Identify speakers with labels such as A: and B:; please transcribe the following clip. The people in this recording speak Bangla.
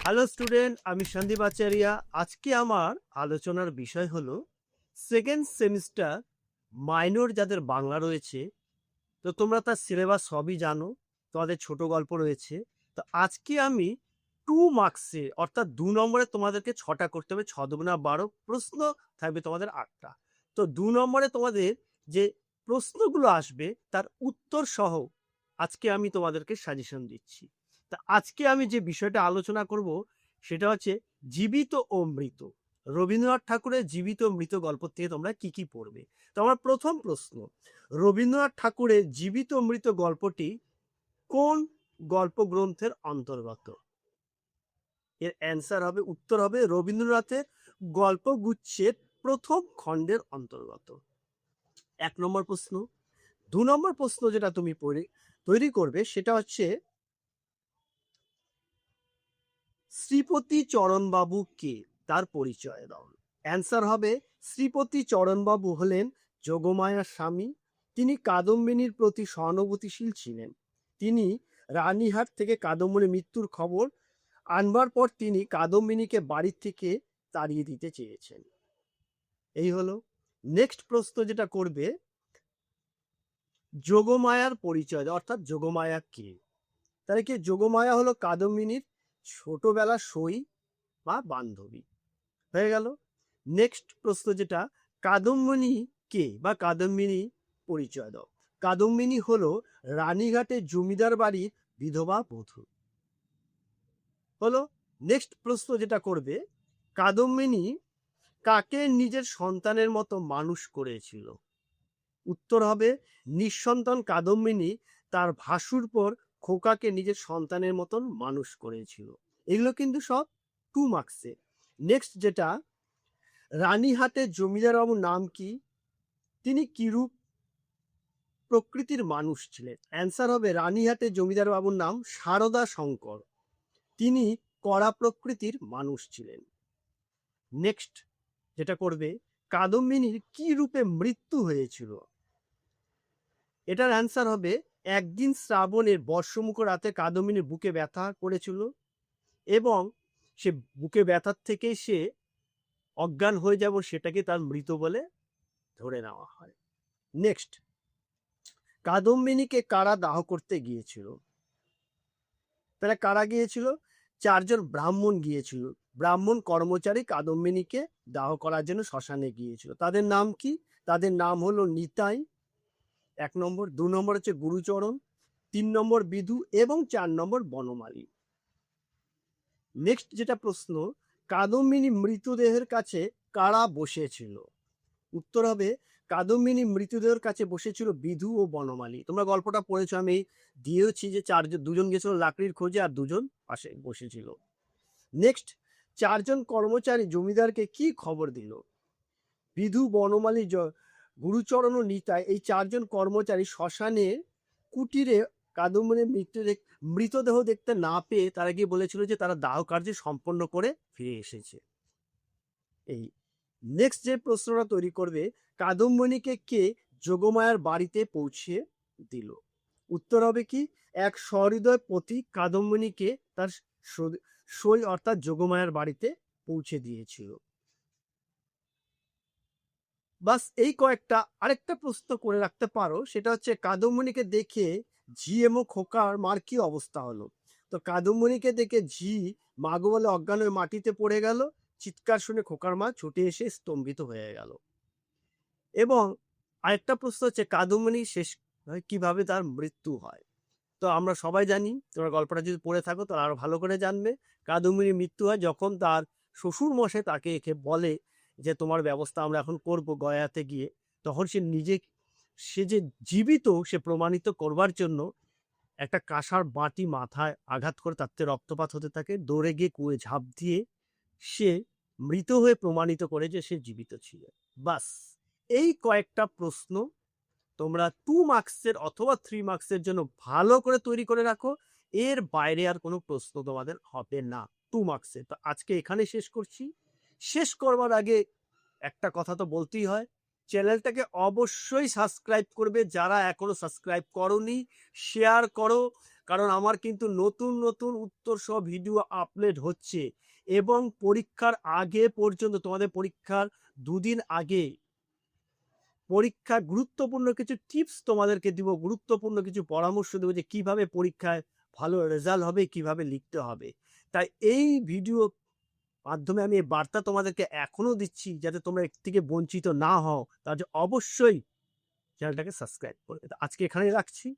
A: হ্যালো স্টুডেন্ট, আমি সন্দীপ আচারিয়া। আজকে আমার আলোচনার বিষয় হলো সেকেন্ড সেমিস্টার মাইনর যাদের বাংলা রয়েছে। তো তোমরা তার সিলেবাস সবই জানো, তোমাদের ছোট গল্প রয়েছে। তো আজকে আমি 2 মার্কসে অর্থাৎ 2 নম্বরে তোমাদেরকে 6টা করতে হবে, 6×2 = 12, প্রশ্ন থাকবে তোমাদের 8টা। তো 2 নম্বরে তোমাদের যে প্রশ্নগুলো আসবে তার উত্তর সহ আজকে আমি তোমাদেরকে সাজেশন দিচ্ছি। তা আজকে আমি যে বিষয়টা আলোচনা করব সেটা হচ্ছে জীবিত ও মৃত। রবীন্দ্রনাথ ঠাকুরের জীবিত ও মৃত গল্প থেকে তোমরা কি কি পড়বে। তো আমার প্রথম প্রশ্ন, রবীন্দ্রনাথ ঠাকুরের জীবিত ও মৃত গল্পটি কোন গল্প গ্রন্থের অন্তর্গত? এর অ্যান্সার হবে, উত্তর হবে রবীন্দ্রনাথের গল্পগুচ্ছের প্রথম খণ্ডের অন্তর্গত। 1 নম্বর প্রশ্ন। 2 নম্বর প্রশ্ন যেটা তুমি তৈরি করবে সেটা হচ্ছে শ্রীপতি চরণবাবু কে, তার পরিচয় দাও। অ্যান্সার হবে শ্রীপতি চরণবাবু হলেন যোগমায়ার স্বামী। তিনি কাদম্বিনীর প্রতি সহানুভূতিশীল ছিলেন। তিনি রানীহাট থেকে কাদম্বিনীর মৃত্যুর খবর আনবার পর তিনি কাদম্বিনীকে বাড়ির থেকে তাড়িয়ে দিতে চেয়েছেন। এই হলো। নেক্সট প্রশ্ন যেটা করবে, যোগমায়ার পরিচয় দাও, অর্থাৎ যোগমায়া কে। তাহলে কি, যোগমায়া হলো কাদম্বিনীর ছোটবেলার সই বা বান্ধবী। হয়ে গেল। নেক্সট প্রশ্ন যেটা, কাদম্বিনী কে বা কাদম্বিনী পরিচয় দাও। কাদম্বিনী হলো রানীঘাটের জমিদার বাড়ির বিধবা বধূ। হলো। নেক্সট প্রশ্ন যেটা করবে, কাদম্বিনী কাকে নিজের সন্তানের মতো মানুষ করেছিল? উত্তর হবে নিঃসন্তান কাদম্বিনী তার ভাসুর পর খোকাকে নিজের সন্তানের মতন মানুষ করেছিল। এগুলো কিন্তু সব 2 মার্কসে। নেক্সট যেটা, রানীহাটের জমিদার বাবুর নাম কি? তিনি কিরূপ প্রকৃতির মানুষ ছিলেন? অ্যান্সার হবে রানীহাটের জমিদার বাবুর নাম সারদা শঙ্কর। তিনি কড়া প্রকৃতির মানুষ ছিলেন। নেক্সট যেটা করবে, কাদম্বিনীর কি রূপে মৃত্যু হয়েছিল? এটার অ্যান্সার হবে একদিন শ্রাবণের বর্ষমুখ রাতে কাদম্বিনীর বুকে ব্যথা করেছিল এবং সে বুকে ব্যথার থেকে সে অজ্ঞান হয়ে যাব, সেটাকে তার মৃত বলে ধরে নেওয়া হয়। নেক্সট, কাদম্বিনীকে কারা দাহ করতে গিয়েছিল? তারা কারা গিয়েছিল? 4জন ব্রাহ্মণ গিয়েছিল। ব্রাহ্মণ কর্মচারী কাদম্বিনীকে দাহ করার জন্য শ্মশানে গিয়েছিল। তাদের নাম কি? তাদের নাম হলো নিতাই 1 নম্বর, 2 নম্বর হচ্ছে গুরুচরণ, 3 নম্বর বিধু এবং 4 নম্বর বনমালী। নেক্সট যেটা প্রশ্ন, কাদম্বিনী মৃতদেহের কাছে কারা বসেছিল? উত্তর হবে কাদম্বিনী মৃতদেহের কাছে বসেছিল বিধু ও বনমালী। তোমরা গল্পটা পড়েছো, আমি দিয়েছি যে 2জন গেছিল লাকড়ির খোঁজে আর 2জন পাশে বসেছিল। নেক্সট, 4জন কর্মচারী জমিদারকে কি খবর দিল? বিধু, বনমালী, গুরুচরণ ও নিতাই, এই 4জন কর্মচারী শ্মশানে কুটিরে কাদম্বিনীর মৃতদেহ দেখতে না পেয়ে তারা গিয়ে বলেছিল যে তারা দাহ কার্য সম্পন্ন করে ফিরে এসেছে। এই নেক্সট যে প্রশ্নটা তৈরি করবে, কাদম্বিনীকে কে যোগমায়ার বাড়িতে পৌঁছে দিল? উত্তর হবে কি, এক সহৃদয় পতি কাদম্বিনীকে তার সই অর্থাৎ যোগমায়ার বাড়িতে পৌঁছে দিয়েছিল। বাস এই কয়েকটা। আরেকটা প্রশ্ন করে রাখতে পারো, সেটা হচ্ছে কাদম্বিনীকে দেখে ঝি এবং খোকার মার কি অবস্থা হলো? তো কাদম্বিনীকে দেখে ঝি মাগো বলে অজ্ঞান হয়ে মাটিতে পড়ে গেল। চিৎকার শুনে খোকার মা ছুটে এসে স্তম্ভিত হয়ে গেল। এবং আরেকটা প্রশ্ন হচ্ছে কাদম্বিনী শেষ কিভাবে তার মৃত্যু হয়? তো আমরা সবাই জানি, তোমরা গল্পটা যদি পড়ে থাকো তাহলে আরো ভালো করে জানবে। কাদম্বিনীর মৃত্যু হয় যখন তার শ্বশুর মশাই তাকে একে বলে যে তোমার ব্যবস্থা আমরা এখন করব গয়াতে গিয়ে। তখন সে যে জীবিত সে প্রমাণিত করবার জন্য একটা কাঁসার বাটি মাথায় আঘাত করে তার থেকে রক্তপাত হতে থাকে, দৌড়ে গিয়ে কুয়ে ঝাঁপ দিয়ে সে মৃত হয়ে প্রমাণিত করে যে সে জীবিত ছিল। বাস এই কয়েকটা প্রশ্ন তোমরা 2 মার্কসের অথবা 3 মার্কসের জন্য ভালো করে তৈরি করে রাখো। এর বাইরে আর কোনো প্রশ্ন তোমাদের হবে না 2 মার্কসে। তো আজকে এখানে শেষ করছি। শেষ করবার আগে একটা কথা তো বলতেই হয়, চ্যানেলটাকে অবশ্যই সাবস্ক্রাইব করবে। যারা এখনো সাবস্ক্রাইব করোনি, শেয়ার করো, কারণ আমার কিন্তু নতুন নতুন উত্তর সহ ভিডিও আপলোড হচ্ছে, এবং পরীক্ষার আগে পর্যন্ত, তোমাদের পরীক্ষার 2 দিন আগে পরীক্ষার গুরুত্বপূর্ণ কিছু টিপস তোমাদেরকে দিব, গুরুত্বপূর্ণ কিছু পরামর্শ দেবো যে কিভাবে পরীক্ষায় ভালো রেজাল্ট হবে, কিভাবে লিখতে হবে। তাই এই ভিডিও মাধ্যমে আমি এই বার্তা তোমাদেরকে এখনো দিচ্ছি, যাতে তোমরা এর থেকে বঞ্চিত না হও, তার জন্য অবশ্যই চ্যানেলটাকে সাবস্ক্রাইব করে। আজকে এখানেই রাখছি।